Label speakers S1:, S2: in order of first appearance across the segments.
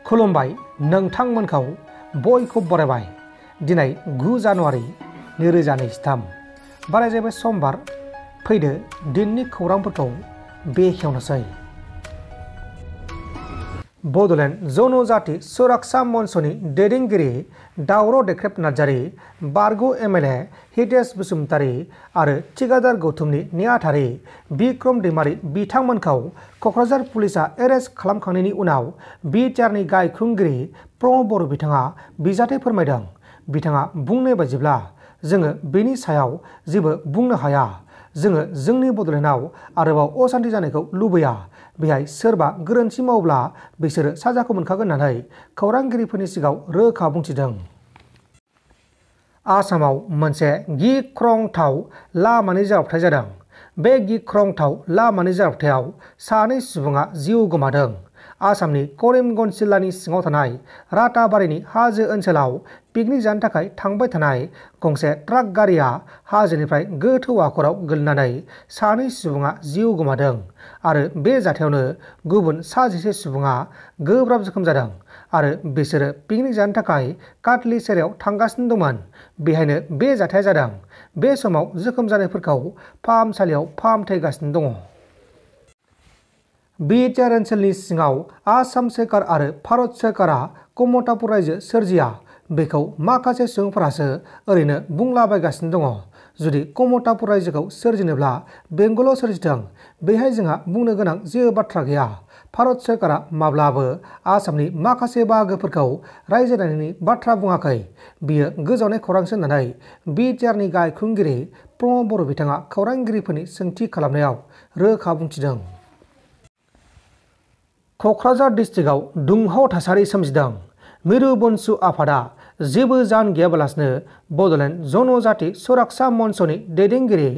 S1: खुलुमबाय नोंथांमोनखौ बयखौ बरायबाय। दिनै 9 जानुवारि 2023 बारायजाबाय समबार। फैदो दिननि खौरांफोरखौ बेखेवनोसै। बड'लेण्ड जनजाति सुरक्षा मन्चनि दैदेनगिरि दावराव देख्रेब नार्जारि, बारग' एमएलए हितेश बसुमतारि आरो थिकादार गौतमनि नेहाथारि बिक्रम दैमारि बिथांमोनखौ क'क्राझार पुलिसा एरेस्ट खालामखांनायनि उनाव बिटिआरनि गायखुंगिरि प्रमद बर' बिथाङा बिजाथि फोरमायदों। बिथाङा बुंनाय बायदिब्ला, जोङो बेनि सायाव जेबो बुंनो हाया। जोङो जोंनि बड'लेण्डआव आरोबाव असान्थि जानायखौ लुबैया। बेहाय सोरबा गोरोन्थि मावब्ला बिसोरो साजाखौ मोनखागोन होननानै खौरांगिरिफोरनि सिगाङाव रोखा बुंथिदों। आसामाव मोनसे गिख्रंथाव लामानि जाब्रबथाय जादों। बे गिख्रंथाव लामानि जाब्रबथायाव सानै सुबुङा जिउ गोमादों। आसामनि करिमगन्ज जिल्लानि सिङाव थानाय राताबारिनि हाजो ओनसोलाव पिकनिक जानो थाखाय थांबाय थानाय गंसे ट्राक गारिया हाजोनिफ्राय गोथौ हाखराव गोलैनानै सानै सुबुङा जिउ गोमादों आरो बे जाथायावनो गुबुन 11 सुबुङा गोब्राब जोखोम जादों आरो बिसोरो पिकनिक जानो थाखाय काटलि सेरायाव थांगासिनो दंमोन। बेहायनो बे जाथाया जादों। बे समाव जोखोम जानायफोरखौ फाहामसालियाव फाहामथाय होगासिनो दङ। बिटिआर ओनसोलनि सिङाव आसाम सोरखार आरो भारत सोरखारा कमतापुर रायजो सोरजिया, बेखौ माखासे सुबुंफोरासो ओरैनो बुंलाबायगासिनो दङ। जुदि कमतापुर रायजोखौ सोरजिनोब्ला बेंगलाव सोरजिथों, बेहाय जोंहा बुंनो गोनां जेबो बाथ्रा गैया। भारत सोरखारा माब्लाबो आसामनि माखासे बाहागोफोरखौ रायजो दानायनि बाथ्रा बुङाखै। बियो गोजावनाय खौरांसो होननानै बिटिआरनि गायखुंगिरि प्रमद बर' बिथाङा खौरांगिरिफोरनि सोंथि खालामनायाव रोखा बुंथिदों। क'क्राझार डिस्ट्रिक्टआव दुंहाव थासारि सोमजिदों। मिरु बनसु आफादा जेबो जाहोन गैयाबालासिनो बड'लेण्ड जनजाति सुरक्षा मन्चनि दैदेनगिरि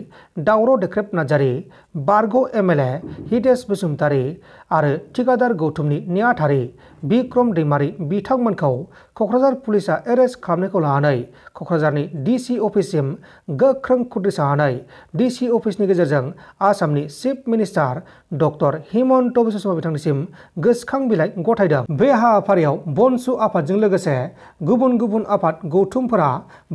S1: दावराव देख्रेब नार्जारि, बारग' एमएलए हितेश बसुमतारि आरो थिकादार गौतमनि नेहाथारि बिक्रम दैमारि बिथांमोनखौ क'क्राझार पुलिसा एरेस्ट खालामनायखौ लानानै क'क्राझारनि डिसि अफिससिम गोख्रों खुद्रिसा होनाय डिसि अफिसनि गेजेरजों आसामनि chief minister doctor Himanta Biswa Sarma बिथांनिसिम गोसोखां बिलाइ गथायदों। बे हाबाफारियाव बनसु आफादजों लोगोसे गुबुन गुबुन आफाद गौथुमफोरा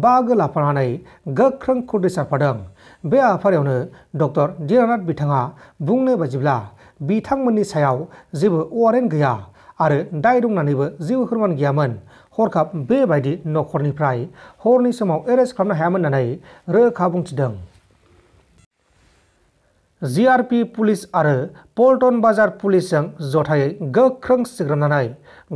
S1: बाहागो लाफानानै गोख्रों खुद्रिसारफादों। बे हाबाफारियावनो डक्टर दिरानाथ बिथाङा बुंनाय बायदिब्ला, बिथांमोननि सायाव जेबो वारेन्ट गैया आरो दाय दं होननानैबो जेबो फोरमान गैयामोन। हरखाब बेबायदि न'खरनिफ्राय हरनि समाव एरेस्ट खालामनो हायामोन होननानै रोखा बुंथिदों। जिआरपि पुलिस आरो पल्टन बाजार पुलिसजों जथायै गोख्रों सिग्रोमनानै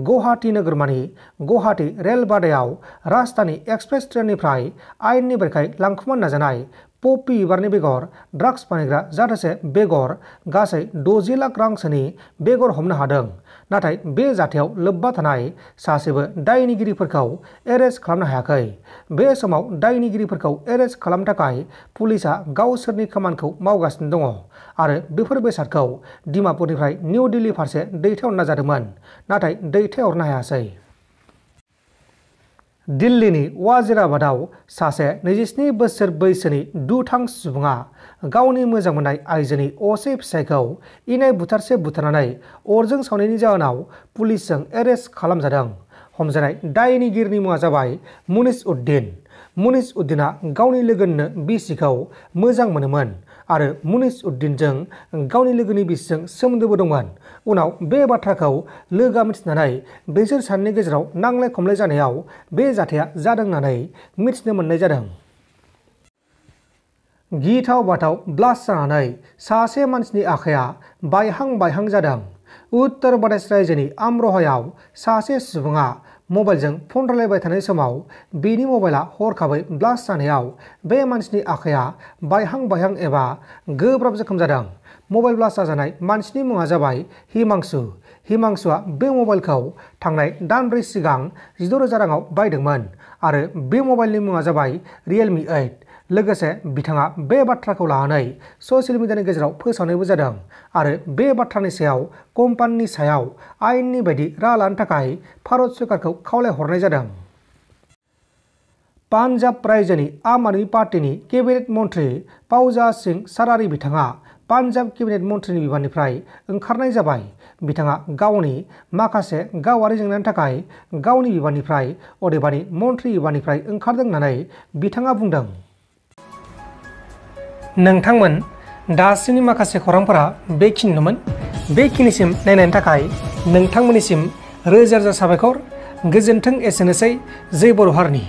S1: गुवाहाटी नोगोरमानि गुवाहाटी रेलबादायाव राजधानी एक्सप्रेस ट्रेननिफ्राय आयेननि बेरेखायै लांखुमानो नाजानाय पपि बिबारनि बेगर ड्राग्स बानायग्रा जाथोसे बेगर गासै 60 लाख रांसोनि बेगर हमनो हादों। नाथाय बे जाथायाव लोब्बा थानाय सासेबो दायनिगिरिफोरखौ एरेस्ट खालामनो हायाखै। बे समाव दायनिगिरिफोरखौ एरेस्ट खालामनो थाखाय पुलिसा गावसोरनि खामानिखौ मावगासिनो दङ आरो बेफोर बेसादखौ डिमापुरनिफ्राय निउ दिल्ली फारसे दैथायहरनो नाजादोंमोन, नाथाय दैथायहरनो हायासै। दिल्लीनि वाजिराबादाव सासे 27 बोसोर बैसोनि दुथां सुबुङा गावनि मोजां मोननाय आइजोनि असे फिसायखौ इनाय बुथारसे बुथारनानै अरजों सावनायनि जाहोनाव पुलिसजों एरेस्ट खालामजादों। हमजानाय दायनिगिरिनि मुङा जाबाय मुनिस उद्दिन। मुनिस उद्दिना गावनि लोगोनिनो बिसिखौ मोजां मोनोमोन आरो मुनिस उद्दिनजों गावनि लोगोनि बिसिजों सोमोन्दोबो दंमोन। उनाव बे बाथ्राखौ लोगोआ मिथिनानै बिसोर सानैनि गेजेराव नांलाय खमलाय जानायाव बे जाथाया जादों होननानै मिथिनो मोननाय जादों। गिथाव बाथाव ब्लास्ट जानानै सासे मानसिनि आखाइया बायहां बायहां जादों। उत्तर प्रदेश रायजोनि आमरहायाव सासे सुबुङा मबाइलजों फन रायलायबाय थानाय समाव बेनि मबाइला हरखाबै ब्लास्ट जानायाव बे मानसिनि आखाइया बायहां बायहां एबा गोब्राब जोखोम जादों। मबाइल ब्लास्ट जाजानाय मानसिनि मुङा जाबाय हिमांशु। हिमांशुआ बे मबाइलखौ थांनाय दानब्रै सिगां 16,000 राङाव बायदोंमोन आरो बे मबाइलनि मुङा जाबाय रियेलमि 8। लोगोसे बिथाङा बे बाथ्राखौ लानानै ससियेल मिडियानि गेजेराव फोसावनायबो जादों आरो बे बाथ्रानि सायाव कम्पानिनि सायाव आयेननि बायदि राहा लानो थाखाय भारत सोरखारखौ खावलायहरनाय जादों। पान्जाब रायजोनि आम आदमी पार्टीनि केबिनेट मन्थ्रि फौजा सिं सारारी बिथाङा पान्जाब केबिनेट मन्थ्रिनि बिबाननिफ्राय ओंखारनाय जाबाय। बिथाङा गावनि माखासे गावारि जेंनानि थाखाय गावनि बिबाननिफ्राय अदेबानि मन्थ्रि बिबाननिफ्राय ओंखारदों होननानै बिथाङा बुंदों। नोंथांमोन दासिमनि माखासे खौरांफोरा बेखिनिनोमोन। बेखिनिसिम नायनायनि थाखाय नोंथांमोननिसिम रोजा रोजा साबायखर। गोजोन्थों। एसेनोसै। जै बर' हारिनि।